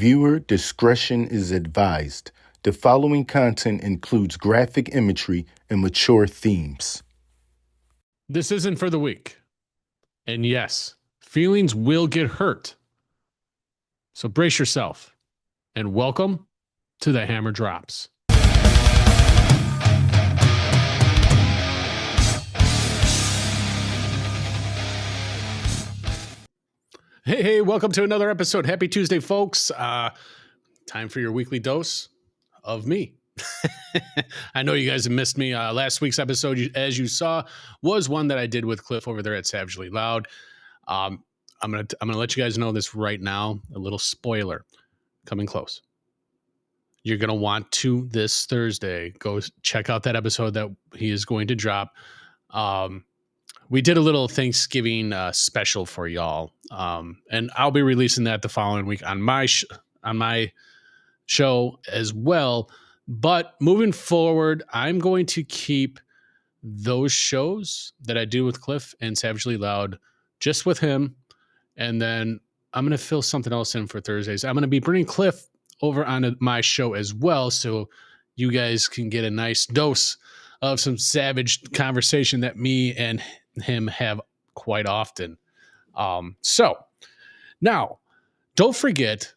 Viewer discretion is advised. The following content includes graphic imagery and mature themes. This isn't for the weak. And yes, feelings will get hurt. So brace yourself and welcome to the Hammer Drops. Hey, welcome to another episode. Happy Tuesday, folks. Time for your weekly dose of me. I know you guys have missed me. Last week's episode, as you saw, was one that I did with Cliff over there at Savagely Loud. I'm gonna let you guys know this right now. A little spoiler coming close. You're gonna want to this Thursday go check out that episode that he is going to drop. We did a little Thanksgiving special for y'all, and I'll be releasing that the following week on my show as well. But moving forward, I'm going to keep those shows that I do with Cliff and Savagely Loud just with him, and then I'm going to fill something else in for Thursdays. I'm going to be bringing Cliff over on my show as well, so you guys can get a nice dose of some savage conversation that me and him have quite often. So now, don't forget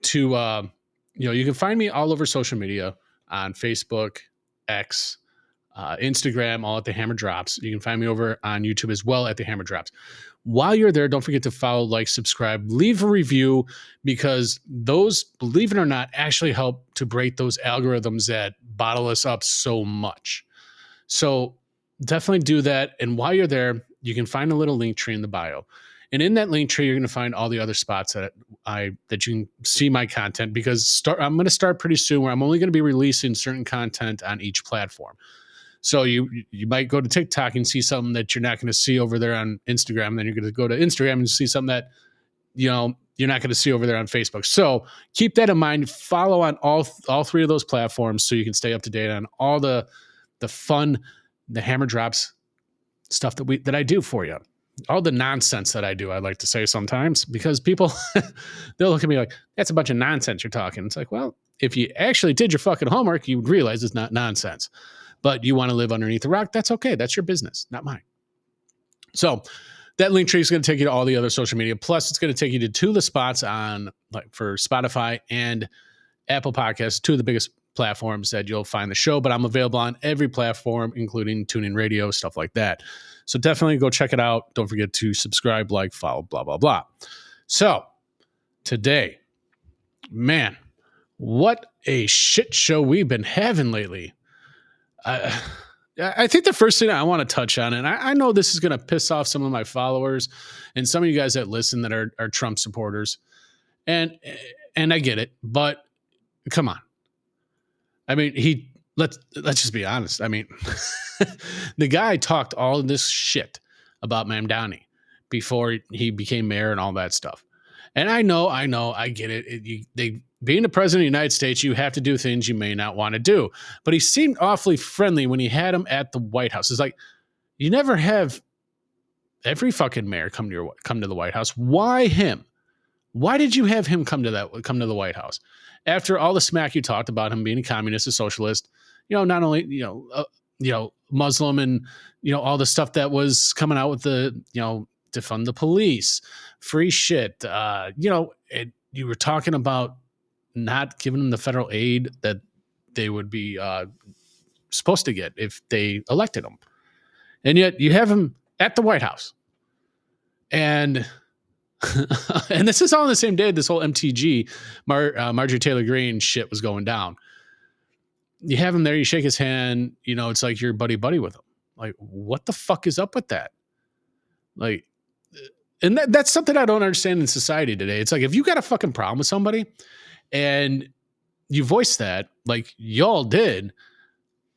to you can find me all over social media on Facebook, X, Instagram, all at the Hammer Drops. You can find me over on YouTube as well at the Hammer Drops. While you're there, don't forget to follow, like, subscribe, leave a review, because those, believe it or not, actually help to break those algorithms that bottle us up so much. So definitely do that. And while you're there, you can find a little link tree in the bio. And in that link tree, you're going to find all the other spots that you can see my content, because I'm going to start pretty soon where I'm only going to be releasing certain content on each platform. So you might go to TikTok and see something that you're not going to see over there on Instagram. Then you're going to go to Instagram and see something that, you're not going to see over there on Facebook. So keep that in mind. Follow on all three of those platforms so you can stay up to date on all the fun, the Hammer Drops stuff that I do for you. All the nonsense that I do, I like to say sometimes, because people, they'll look at me like, that's a bunch of nonsense you're talking. It's like, well, if you actually did your fucking homework, you would realize it's not nonsense. But you want to live underneath a rock, that's okay. That's your business, not mine. So that link tree is going to take you to all the other social media. Plus, it's going to take you to two of the spots on, like, for Spotify and Apple Podcasts, two of the biggest platforms that you'll find the show. But I'm available on every platform, including TuneIn Radio, stuff like that. So definitely go check it out. Don't forget to subscribe, like, follow, blah, blah, blah. So today, man, what a shit show we've been having lately. I think the first thing I want to touch on, and I know this is going to piss off some of my followers and some of you guys that listen that are Trump supporters, and I get it, but come on. I mean, let's just be honest. I mean, the guy talked all of this shit about Mamdani before he became mayor and all that stuff. And I know, I get it. Being the president of the United States, you have to do things you may not want to do. But he seemed awfully friendly when he had him at the White House. It's like, you never have every fucking mayor come to the White House. Why him? Why did you have him come to the White House? After all the smack you talked about him being a communist, a socialist, not only, Muslim, and, all the stuff that was coming out with the, defund the police, free shit. You were talking about not giving them the federal aid that they would be supposed to get if they elected him. And yet you have him at the White House. And and this is all on the same day this whole MTG, Marjorie Taylor Greene shit was going down. You have him there, you shake his hand, it's like you're buddy with him. Like, what the fuck is up with that? Like, and that's something I don't understand in society today. It's like, if you got a fucking problem with somebody and you voice that, like y'all did,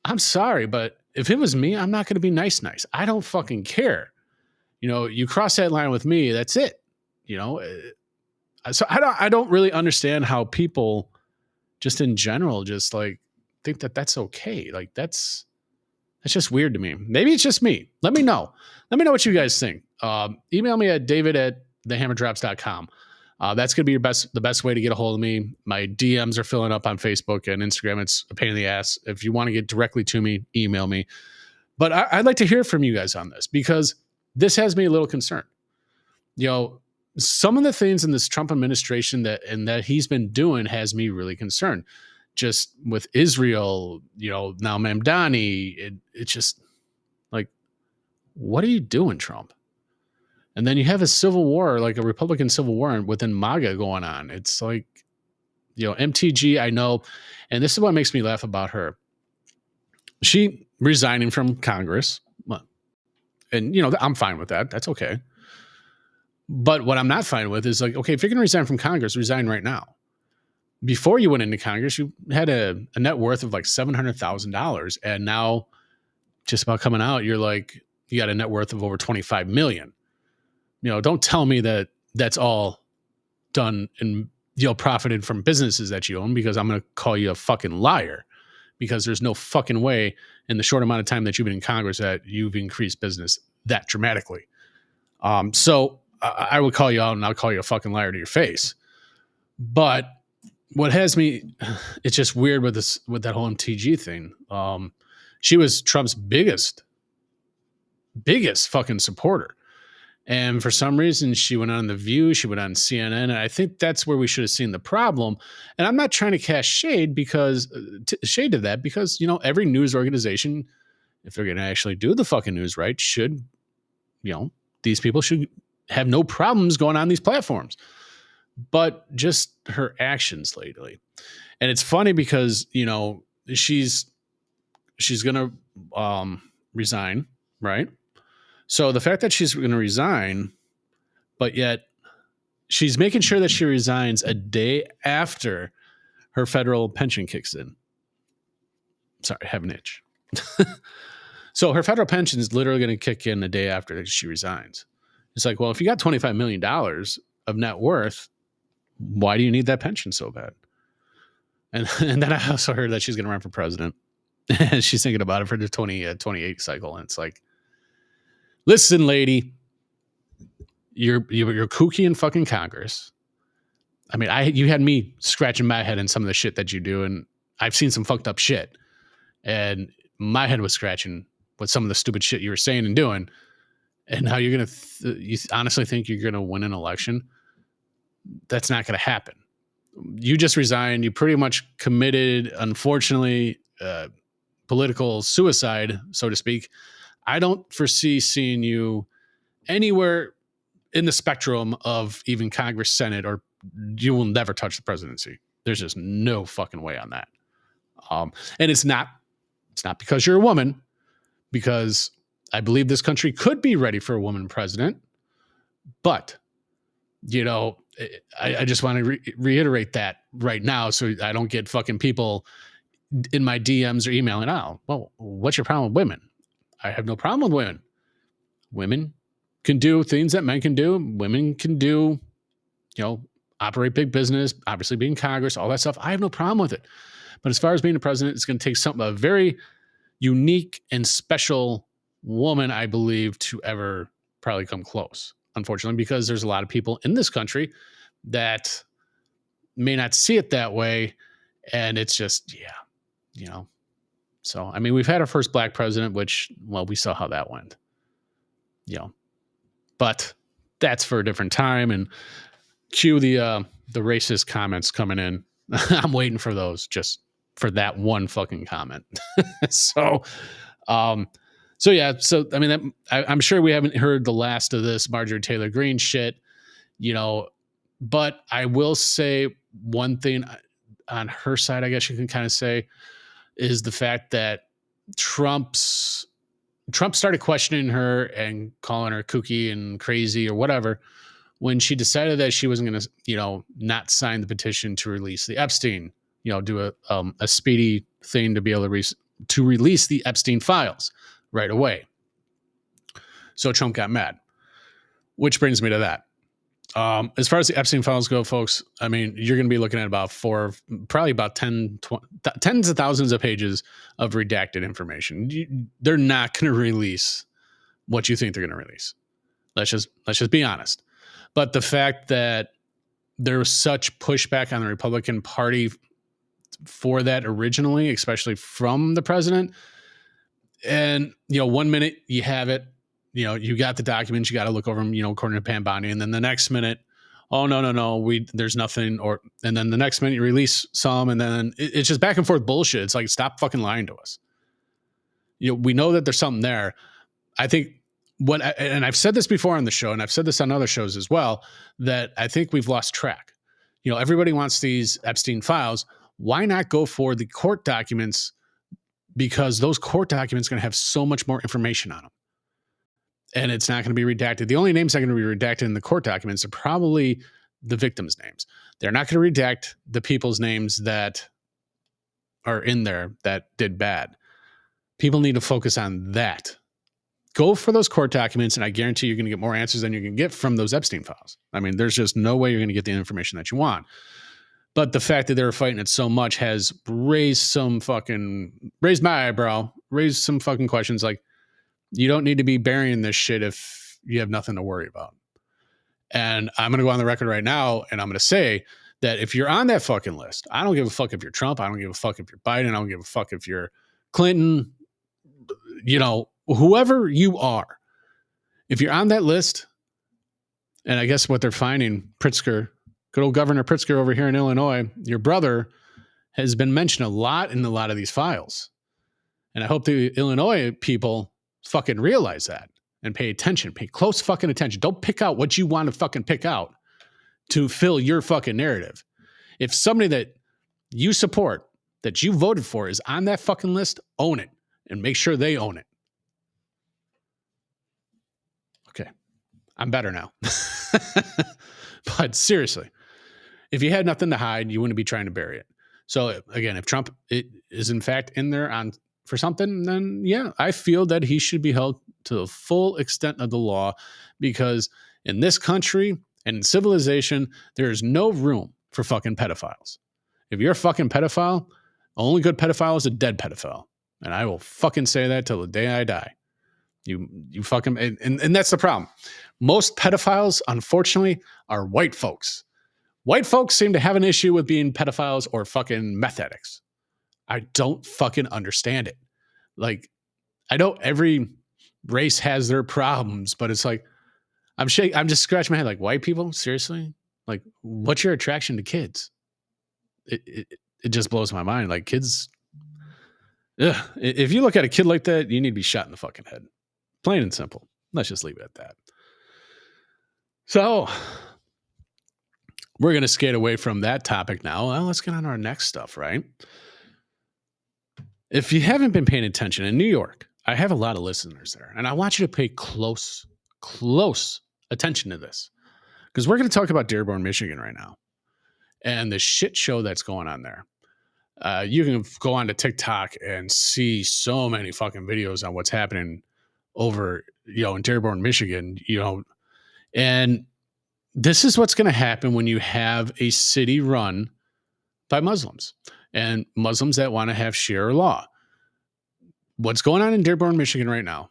I'm sorry, but if it was me, I'm not going to be nice. I don't fucking care. You cross that line with me, that's it. So I don't really understand how people just in general just like think that that's okay. Like that's just weird to me. Maybe it's just me. Let me know what you guys think. Email me at david@thehammerdrops.com. That's going to be the best way to get a hold of me. My DMs are filling up on Facebook and Instagram. It's a pain in the ass. If you want to get directly to me, email me. But I'd like to hear from you guys on this, because this has me a little concerned. Some of the things in this Trump administration that he's been doing has me really concerned. Just with Israel, now Mamdani, it's just like, what are you doing, Trump? And then you have a civil war, like a Republican civil war within MAGA going on. It's like, MTG, I know, and this is what makes me laugh about her. She resigning from Congress, and I'm fine with that. That's okay. But what I'm not fine with is like, okay, if you're going to resign from Congress, resign right now. Before you went into Congress, you had a net worth of like $700,000, and now just about coming out, you're like, you got a net worth of over 25 million. Don't tell me that that's all done and profited from businesses that you own, because I'm going to call you a fucking liar, because there's no fucking way in the short amount of time that you've been in Congress that you've increased business that dramatically. So I would call you out, and I'll call you a fucking liar to your face. But what has me, it's just weird with that whole MTG thing. She was Trump's biggest fucking supporter. And for some reason, she went on The View, she went on CNN, and I think that's where we should have seen the problem. And I'm not trying to cast shade to that, because, every news organization, if they're going to actually do the fucking news right, should, these people should have no problems going on these platforms. But just her actions lately. And it's funny because, she's going to resign, right? So the fact that she's going to resign, but yet she's making sure that she resigns a day after her federal pension kicks in. Sorry, I have an itch. So her federal pension is literally going to kick in the day after she resigns. It's like, well, if you got $25 million of net worth, why do you need that pension so bad? And then I also heard that she's going to run for president. And she's thinking about it for the 2028 cycle. And it's like, listen, lady, you're kooky in fucking Congress. I mean, you had me scratching my head in some of the shit that you do, and I've seen some fucked up shit, and my head was scratching with some of the stupid shit you were saying and doing. And now you're gonna, you honestly think you're gonna win an election? That's not gonna happen. You just resigned. You pretty much committed, unfortunately, political suicide, so to speak. I don't foresee seeing you anywhere in the spectrum of even Congress, Senate, or you will never touch the presidency. There's just no fucking way on that. And it's not because you're a woman, because I believe this country could be ready for a woman president. But, I just want to reiterate that right now, so I don't get fucking people in my DMs or emailing out. Well, what's your problem with women? I have no problem with women. Women can do things that men can do. Women can do, operate big business, obviously being Congress, all that stuff. I have no problem with it. But as far as being a president, it's going to take a very unique and special woman, I believe, to ever probably come close. Unfortunately, because there's a lot of people in this country that may not see it that way. And it's just, So, I mean, we've had our first black president, which, well, we saw how that went. But that's for a different time. And cue the racist comments coming in. I'm waiting for those, just for that one fucking comment. So yeah. So I mean, I'm sure we haven't heard the last of this Marjorie Taylor Greene shit, But I will say one thing on her side, I guess you can kind of say, is the fact that Trump started questioning her and calling her kooky and crazy or whatever when she decided that she wasn't going to, not sign the petition to release the Epstein, do a speedy thing to be able to release the Epstein files right away. So Trump got mad, which brings me to that. As far as the Epstein files go, folks, I mean, you're going to be looking at probably about 10s of thousands of pages of redacted information. They're not going to release what you think they're going to release. Let's just be honest. But the fact that there was such pushback on the Republican Party for that originally, especially from the president. And, 1 minute you have it, you got the documents, you got to look over them, according to Pam Bondi. And then the next minute, oh, no, there's nothing. And then the next minute you release some, and then it's just back and forth bullshit. It's like, stop fucking lying to us. We know that there's something there. I think and I've said this before on the show, and I've said this on other shows as well, that I think we've lost track. Everybody wants these Epstein files. Why not go for the court documents? Because those court documents are going to have so much more information on them. And it's not going to be redacted. The only names that are going to be redacted in the court documents are probably the victims' names. They're not going to redact the people's names that are in there that did bad. People need to focus on that. Go for those court documents, and I guarantee you're going to get more answers than you can get from those Epstein files. I mean, there's just no way you're going to get the information that you want. But the fact that they were fighting it so much has raised my eyebrow, raised some fucking questions. Like, you don't need to be burying this shit if you have nothing to worry about. And I'm going to go on the record right now, and I'm going to say that if you're on that fucking list, I don't give a fuck if you're Trump. I don't give a fuck if you're Biden. I don't give a fuck if you're Clinton, whoever you are. If you're on that list, and I guess what they're finding, Pritzker, good old Governor Pritzker over here in Illinois, your brother has been mentioned a lot in a lot of these files. And I hope the Illinois people fucking realize that and pay attention, pay close fucking attention. Don't pick out what you want to fucking pick out to fill your fucking narrative. If somebody that you support, that you voted for is on that fucking list, own it and make sure they own it. Okay. I'm better now. But seriously, if you had nothing to hide, you wouldn't be trying to bury it. So again, if Trump is in fact in there for something, then yeah, I feel that he should be held to the full extent of the law, because in this country and in civilization, there is no room for fucking pedophiles. If you're a fucking pedophile, only good pedophile is a dead pedophile. And I will fucking say that till the day I die. You fucking, and that's the problem. Most pedophiles, unfortunately, are white folks. White folks seem to have an issue with being pedophiles or fucking meth addicts. I don't fucking understand it. Like, I know every race has their problems, but it's like, I'm just scratching my head. Like, white people, seriously? Like, what's your attraction to kids? It just blows my mind. Like, kids, ugh. If you look at a kid like that, you need to be shot in the fucking head. Plain and simple. Let's just leave it at that. So we're going to skate away from that topic now. Well, let's get on to our next stuff, right? If you haven't been paying attention in New York, I have a lot of listeners there, and I want you to pay close attention to this, because we're going to talk about Dearborn, Michigan right now, and the shit show that's going on there. You can go on to TikTok and see so many fucking videos on what's happening over, in Dearborn, Michigan, and this is what's going to happen when you have a city run by Muslims and Muslims that want to have Sharia law. What's going on in Dearborn, Michigan right now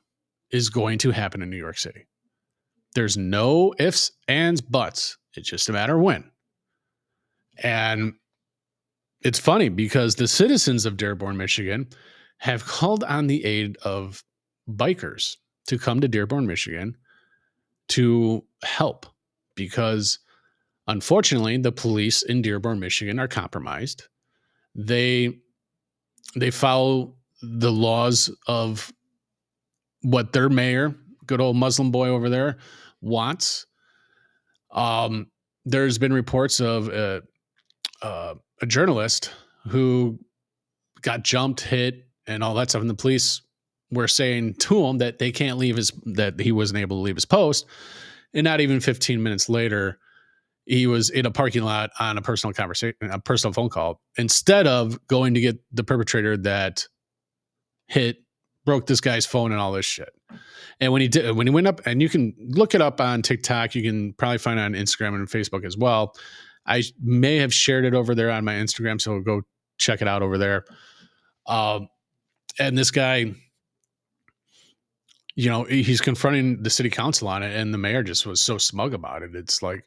is going to happen in New York City. There's no ifs, ands, buts. It's just a matter of when. And it's funny because the citizens of Dearborn, Michigan have called on the aid of bikers to come to Dearborn, Michigan to help, because unfortunately the police in Dearborn, Michigan are compromised. They follow the laws of what their mayor, good old Muslim boy over there, wants. There's been reports of a journalist who got jumped, hit, and all that stuff, and the police were saying to him that that he wasn't able to leave his post. And not even 15 minutes later, he was in a parking lot on a personal phone call, instead of going to get the perpetrator that broke this guy's phone and all this shit. And when he went up, and you can look it up on TikTok, you can probably find it on Instagram and Facebook as well. I may have shared it over there on my Instagram, so go check it out over there. And this guy, he's confronting the city council on it, and the mayor just was so smug about it. It's like,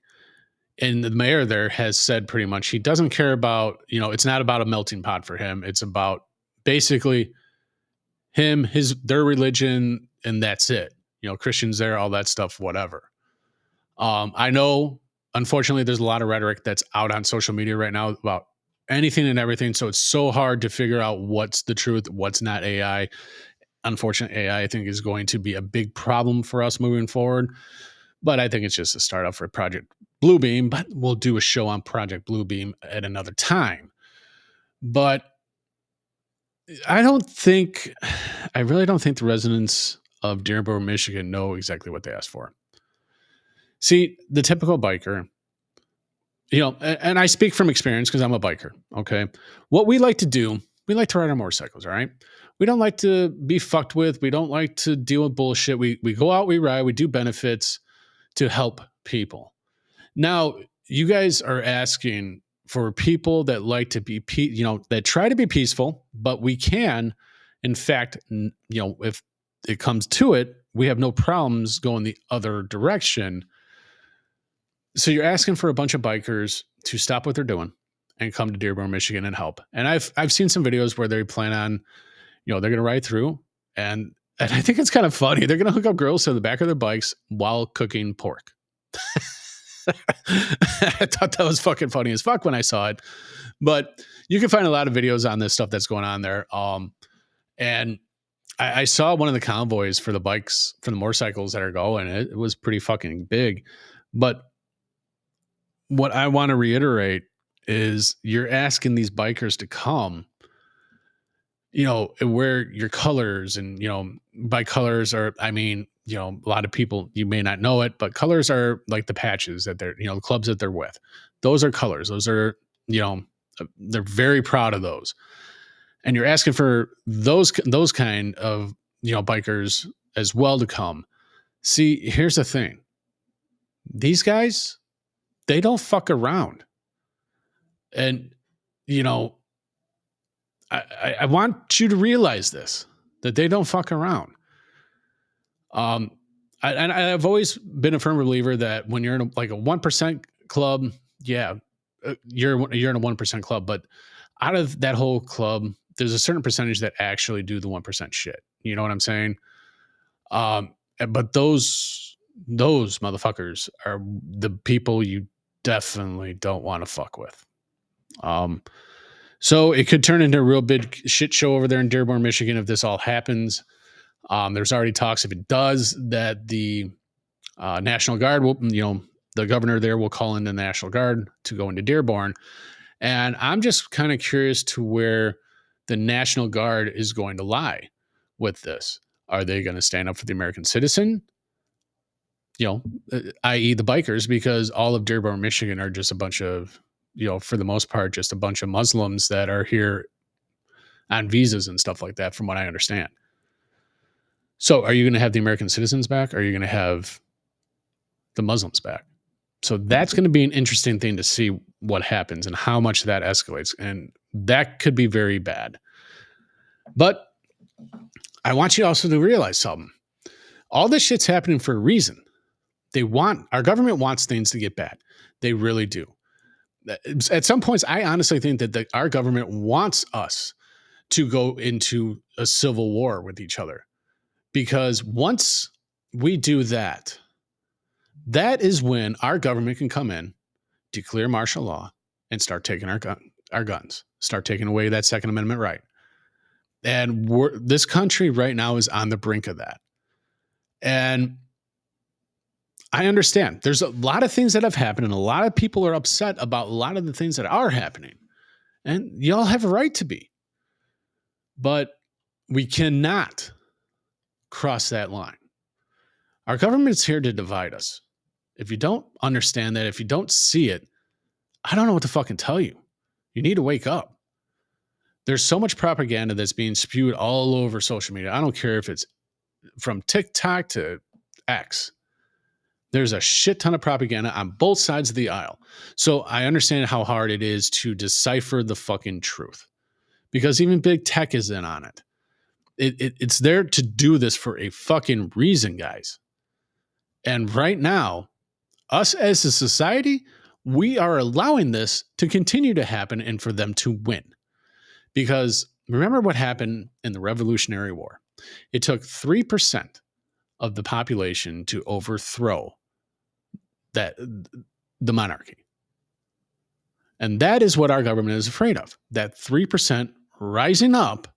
And the mayor there has said pretty much he doesn't care about, it's not about a melting pot for him. It's about basically him, their religion, and that's it. Christians there, all that stuff, whatever. I know, unfortunately, there's a lot of rhetoric that's out on social media right now about anything and everything. So it's so hard to figure out what's the truth, what's not AI. Unfortunately, AI, I think, is going to be a big problem for us moving forward. But I think it's just a startup for Project Bluebeam. But we'll do a show on Project Bluebeam at another time. But I really don't think the residents of Dearborn, Michigan know exactly what they asked for. See, the typical biker, and I speak from experience because I'm a biker. Okay. What we like to do, we like to ride our motorcycles. All right. We don't like to be fucked with. We don't like to deal with bullshit. We go out, we ride, we do benefits to help people. Now, you guys are asking for people that like to be, that try to be peaceful, but we can, in fact, if it comes to it, we have no problems going the other direction. So you're asking for a bunch of bikers to stop what they're doing and come to Dearborn, Michigan and help. And I've seen some videos where they plan on, they're going to ride through and I think it's kind of funny. They're going to hook up girls to the back of their bikes while cooking pork. I thought that was fucking funny as fuck when I saw it. But you can find a lot of videos on this stuff that's going on there. And I saw one of the convoys for the bikes, for the motorcycles that are going. It was pretty fucking big. But what I want to reiterate is you're asking these bikers to come, wear your colors. And, by colors I mean, a lot of people, you may not know it, but colors are like the patches that they're, the clubs that they're with. Those are colors. Those are, they're very proud of those. And you're asking for those kind of, bikers as well to come. See, here's the thing. These guys, they don't fuck around. And, I want you to realize this, that they don't fuck around. I've always been a firm believer that when you're in a 1% club, yeah, you're in a 1% club, but out of that whole club, there's a certain percentage that actually do the 1% shit. You know what I'm saying? But those motherfuckers are the people you definitely don't want to fuck with. So it could turn into a real big shit show over there in Dearborn, Michigan, if this all happens. There's already talks, if it does, that the National Guard will, the governor there will call in the National Guard to go into Dearborn. And I'm just kind of curious to where the National Guard is going to lie with this. Are they going to stand up for the American citizen? I.e. the bikers, because all of Dearborn, Michigan are just a bunch of, for the most part, just a bunch of Muslims that are here on visas and stuff like that, from what I understand. So are you going to have the American citizens back? Or are you going to have the Muslims back? So that's going to be an interesting thing to see what happens and how much that escalates. And that could be very bad. But I want you also to realize something. All this shit's happening for a reason. Our government wants things to get bad. They really do. At some points, I honestly think that our government wants us to go into a civil war with each other. Because once we do that, that is when our government can come in, declare martial law, and start taking our guns, start taking away that Second Amendment right. And this country right now is on the brink of that. And I understand there's a lot of things that have happened, and a lot of people are upset about a lot of the things that are happening. And y'all have a right to be. But we cannot cross that line. Our government's here to divide us. If you don't understand that, if you don't see it, I don't know what to fucking tell you. You need to wake up. There's so much propaganda that's being spewed all over social media. I don't care if it's from TikTok to X. There's a shit ton of propaganda on both sides of the aisle. So I understand how hard it is to decipher the fucking truth, because even big tech is in on it. It's there to do this for a fucking reason, guys. And right now, us as a society, we are allowing this to continue to happen and for them to win. Because remember what happened in the Revolutionary War. It took 3% of the population to overthrow the monarchy. And that is what our government is afraid of. That 3% rising up,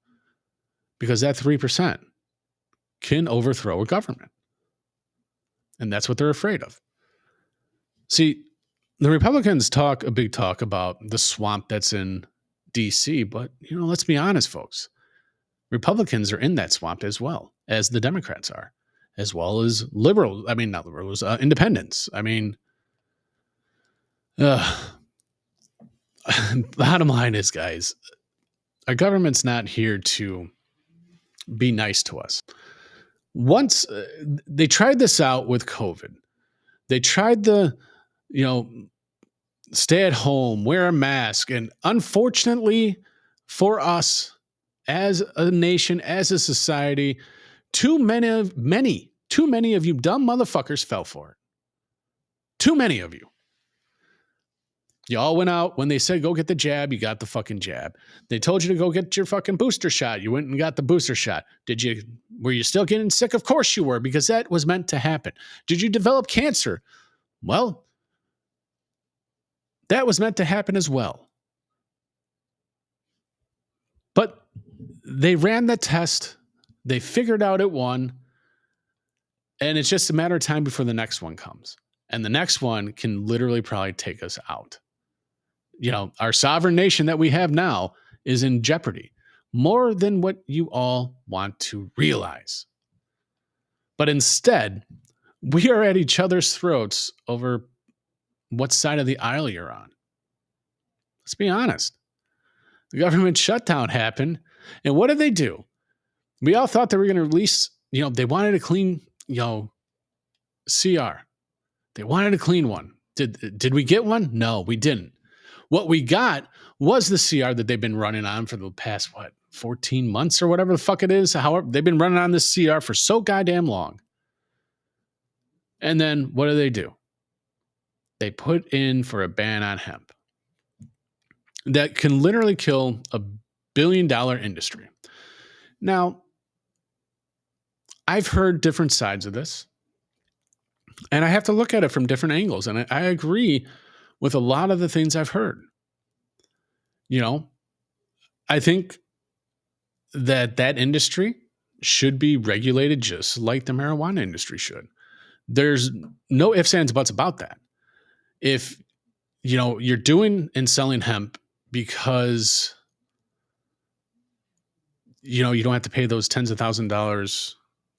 because that 3% can overthrow a government. And that's what they're afraid of. See, the Republicans talk a big talk about the swamp that's in DC, but let's be honest, folks. Republicans are in that swamp as well as the Democrats are, as well as liberals. I mean, not liberals, independents. I mean, bottom line is, guys, our government's not here to be nice to us. Once they tried this out with COVID, they tried the, stay at home, wear a mask. And unfortunately for us as a nation, as a society, too many of you dumb motherfuckers fell for it. Too many of you. You all went out when they said, go get the jab, you got the fucking jab. They told you to go get your fucking booster shot. You went and got the booster shot. Were you still getting sick? Of course you were, because that was meant to happen. Did you develop cancer? Well, that was meant to happen as well. But they ran the test. They figured out it won. And it's just a matter of time before the next one comes. And the next one can literally probably take us out. Our sovereign nation that we have now is in jeopardy more than what you all want to realize. But instead, we are at each other's throats over what side of the aisle you're on. Let's be honest. The government shutdown happened. And what did they do? We all thought they were going to release, they wanted a clean, CR. They wanted a clean one. Did we get one? No, we didn't. What we got was the CR that they've been running on for the past, 14 months or whatever the fuck it is. However, they've been running on this CR for so goddamn long. And then what do? They put in for a ban on hemp that can literally kill a $1 billion industry. Now, I've heard different sides of this, and I have to look at it from different angles. And I agree with a lot of the things I've heard. I think that industry should be regulated just like the marijuana industry should. There's no ifs, ands, buts about that. If, you're doing and selling hemp because, you don't have to pay those tens of thousands of dollars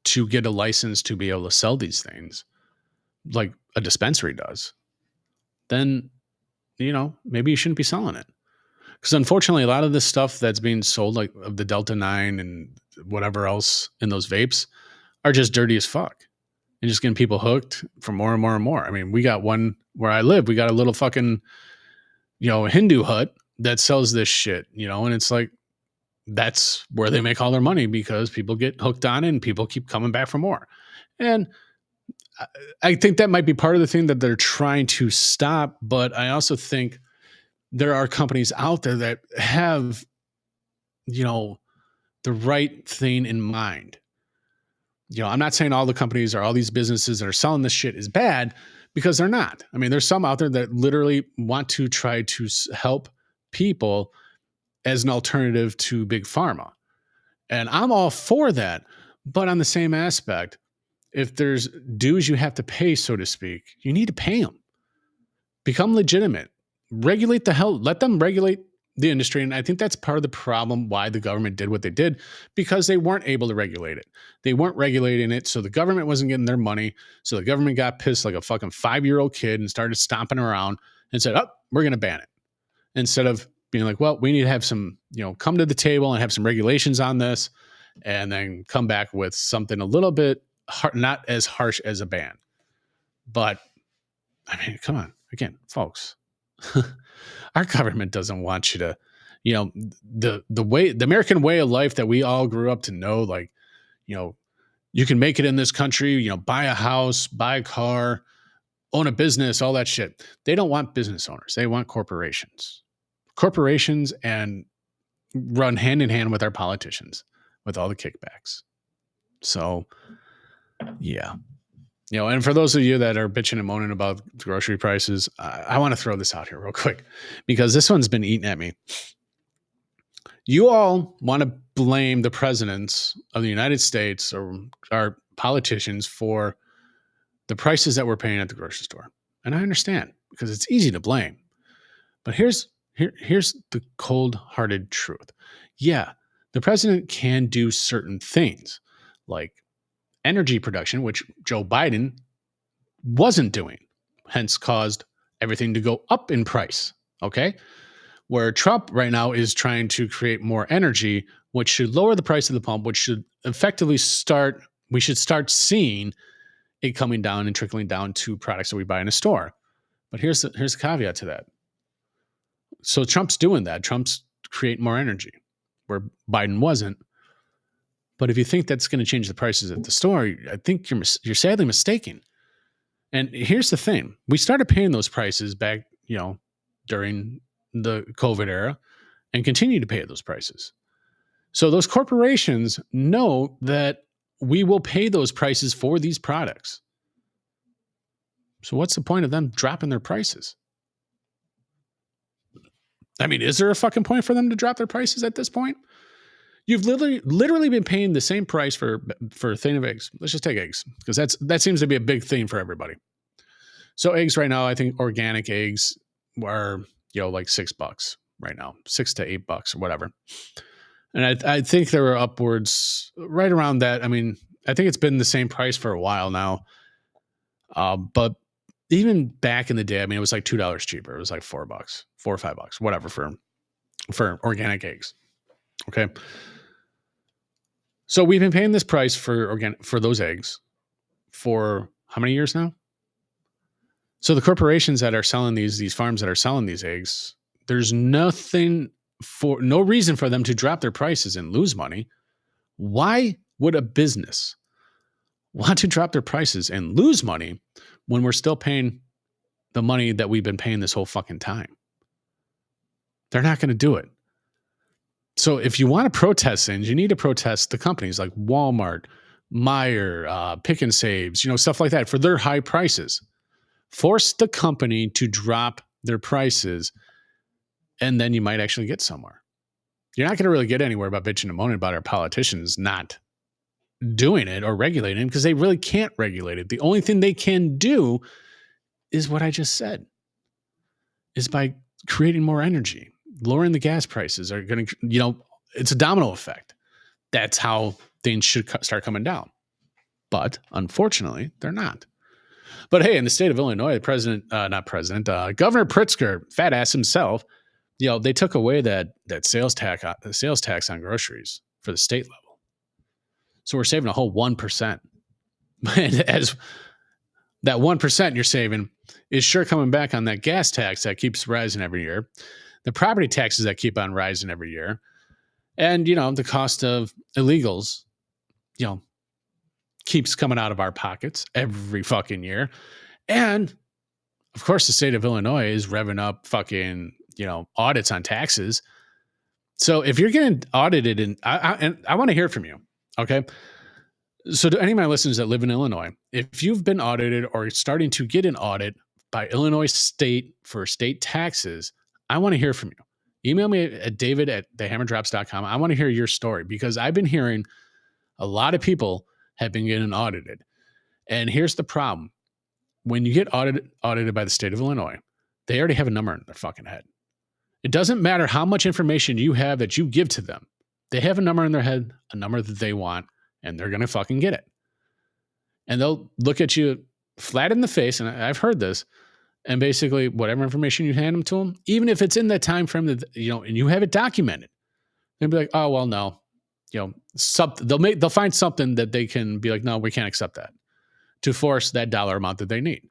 to get a license to be able to sell these things like a dispensary does, then, maybe you shouldn't be selling it. Because unfortunately, a lot of this stuff that's being sold, like of the Delta 9 and whatever else in those vapes, are just dirty as fuck. And just getting people hooked for more and more and more. I mean, we got one where I live. We got a little fucking, Hindu hut that sells this shit, and it's like, that's where they make all their money because people get hooked on it and people keep coming back for more. And I think that might be part of the thing that they're trying to stop. But I also think there are companies out there that have, the right thing in mind. I'm not saying all the companies or all these businesses that are selling this shit is bad, because they're not. I mean, there's some out there that literally want to try to help people as an alternative to big pharma. And I'm all for that. But on the same aspect, if there's dues you have to pay, so to speak, you need to pay them. Become legitimate. Regulate the hell. Let them regulate the industry. And I think that's part of the problem why the government did what they did, because they weren't able to regulate it. They weren't regulating it, so the government wasn't getting their money. So the government got pissed like a fucking 5-year-old kid and started stomping around and said, we're going to ban it. Instead of being like, well, we need to have some, come to the table and have some regulations on this, and then come back with something a little bit not as harsh as a ban. But I mean, come on, again, folks, our government doesn't want you to, the American way of life that we all grew up to know, like, you can make it in this country, buy a house, buy a car, own a business, all that shit. They don't want business owners. They want corporations. Corporations and run hand in hand with our politicians with all the kickbacks. So, yeah. And for those of you that are bitching and moaning about grocery prices, I want to throw this out here real quick because this one's been eating at me. You all want to blame the presidents of the United States or our politicians for the prices that we're paying at the grocery store. And I understand because it's easy to blame. But here's the cold-hearted truth. Yeah, the president can do certain things like energy production, which Joe Biden wasn't doing, hence caused everything to go up in price. Okay. Where Trump right now is trying to create more energy, which should lower the price of the pump, which should effectively we should start seeing it coming down and trickling down to products that we buy in a store. But here's the caveat to that. So Trump's doing that. Trump's creating more energy where Biden wasn't. But if you think that's going to change the prices at the store, I think you're sadly mistaken. And here's the thing. We started paying those prices back, during the COVID era and continue to pay those prices. So those corporations know that we will pay those prices for these products. So what's the point of them dropping their prices? I mean, is there a fucking point for them to drop their prices at this point? You've literally been paying the same price for a thing of eggs. Let's just take eggs because that seems to be a big theme for everybody. So eggs right now, I think organic eggs are like $6 right now, $6 to $8 or whatever. And I think there were upwards right around that. I mean, I think it's been the same price for a while now. But even back in the day, I mean, it was like $2 cheaper. It was like $4, $4 or $5, whatever for organic eggs. Okay. So we've been paying this price for those eggs for how many years now? So the corporations that are selling these farms that are selling these eggs, there's no reason for them to drop their prices and lose money. Why would a business want to drop their prices and lose money when we're still paying the money that we've been paying this whole fucking time? They're not going to do it. So if you want to protest things, you need to protest the companies like Walmart, Meijer, Pick and Saves, stuff like that for their high prices. Force the company to drop their prices, and then you might actually get somewhere. You're not going to really get anywhere about bitching and moaning about our politicians not doing it or regulating it because they really can't regulate it. The only thing they can do is what I just said, is by creating more energy. Lowering the gas prices are going to, it's a domino effect. That's how things should start coming down. But unfortunately, they're not. But hey, in the state of Illinois, Governor Pritzker, fat ass himself, they took away that sales tax on groceries for the state level. So we're saving a whole 1%. And as that 1% you're saving is sure coming back on that gas tax that keeps rising every year, the property taxes that keep on rising every year, and the cost of illegals, keeps coming out of our pockets every fucking year. And of course, the state of Illinois is revving up fucking, audits on taxes. So if you're getting audited, and I want to hear from you, okay? So to any of my listeners that live in Illinois, if you've been audited or starting to get an audit by Illinois state for state taxes, I want to hear from you. Email me at david@thehammerdrops.com. I want to hear your story because I've been hearing a lot of people have been getting audited. And here's the problem. When you get audited by the state of Illinois, they already have a number in their fucking head. It doesn't matter how much information you have that you give to them. They have a number in their head, a number that they want, and they're going to fucking get it. And they'll look at you flat in the face, and I've heard this, and basically whatever information you hand to them, even if it's in that time frame that, and you have it documented, they'll be like, oh, well, no. They'll find something that they can be like, no, we can't accept that, to force that dollar amount that they need.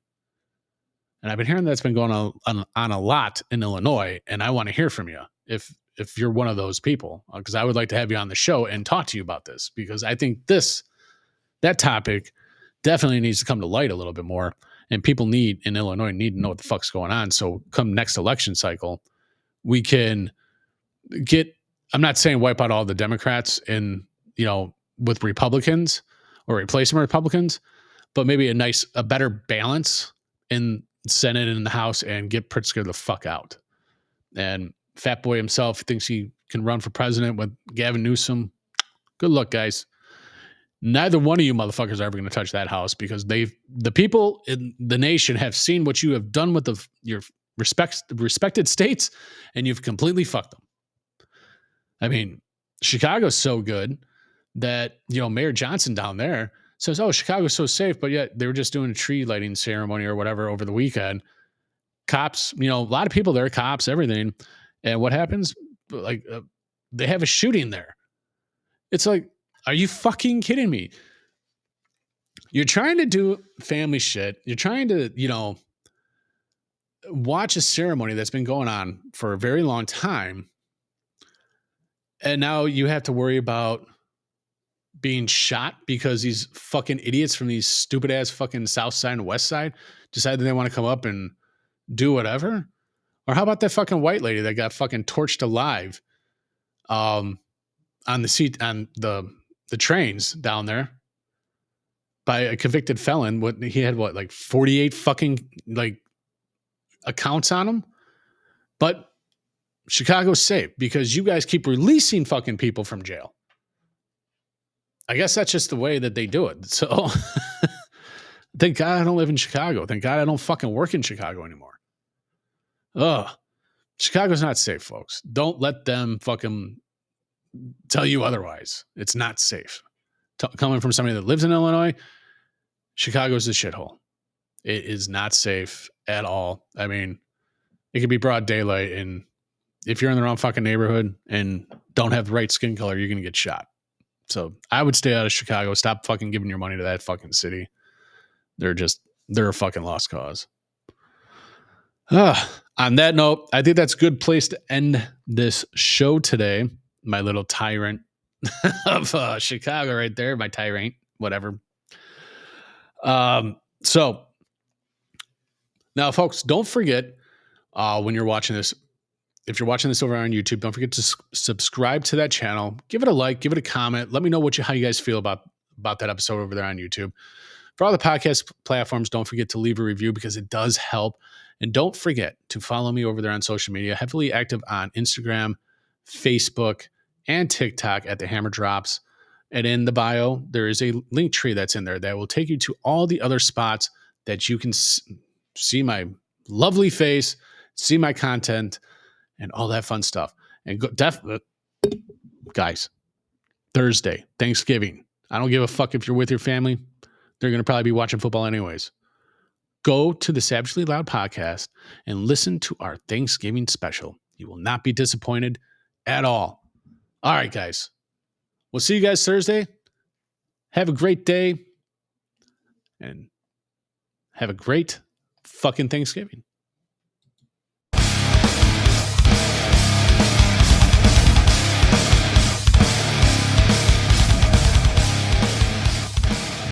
And I've been hearing that's been going on a lot in Illinois, and I want to hear from you if you're one of those people, because I would like to have you on the show and talk to you about this, because I think that topic definitely needs to come to light a little bit more, And people in Illinois need to know what the fuck's going on. So come next election cycle, we can get, I'm not saying wipe out all the Democrats with Republicans or replace them with Republicans, but maybe a better balance in Senate and in the House and get Pritzker the fuck out. And Fat Boy himself thinks he can run for president with Gavin Newsom. Good luck, guys. Neither one of you motherfuckers are ever going to touch that house because the people in the nation have seen what you have done with your respected states, and you've completely fucked them. I mean, Chicago's so good that, Mayor Johnson down there says, oh, Chicago's so safe, but yet they were just doing a tree lighting ceremony or whatever over the weekend. Cops, a lot of people there, cops, everything. And what happens? Like, they have a shooting there. It's like, are you fucking kidding me? You're trying to do family shit. You're trying to, watch a ceremony that's been going on for a very long time. And now you have to worry about being shot because these fucking idiots from these stupid ass fucking South Side and West Side decide that they want to come up and do whatever. Or how about that fucking white lady that got fucking torched alive on the seat on the trains down there by a convicted felon? What he had, like 48 fucking like accounts on him. But Chicago's safe because you guys keep releasing fucking people from jail. I guess that's just the way that they do it. So thank God I don't live in Chicago. Thank God I don't fucking work in Chicago anymore. Ugh. Chicago's not safe, folks. Don't let them fucking tell you otherwise. It's not safe. Coming from somebody that lives in Illinois, Chicago's a shithole. It is not safe at all. I mean, it could be broad daylight, and if you're in the wrong fucking neighborhood and don't have the right skin color, you're going to get shot. So I would stay out of Chicago. Stop fucking giving your money to that fucking city. They're a fucking lost cause. On that note, I think that's a good place to end this show today. My little tyrant of Chicago right there. My tyrant, whatever. So now, folks, don't forget when you're watching this, if you're watching this over on YouTube, don't forget to subscribe to that channel. Give it a like, give it a comment. Let me know how you guys feel about that episode over there on YouTube. For all the podcast platforms, don't forget to leave a review because it does help. And don't forget to follow me over there on social media, heavily active on Instagram, Facebook, and TikTok at the Hammer Drops. And in the bio, there is a link tree that's in there that will take you to all the other spots that you can see my lovely face, see my content, and all that fun stuff. And guys, Thursday, Thanksgiving. I don't give a fuck if you're with your family. They're going to probably be watching football anyways. Go to the Savagely Loud podcast and listen to our Thanksgiving special. You will not be disappointed at all. All right, guys. We'll see you guys Thursday. Have a great day and have a great fucking Thanksgiving.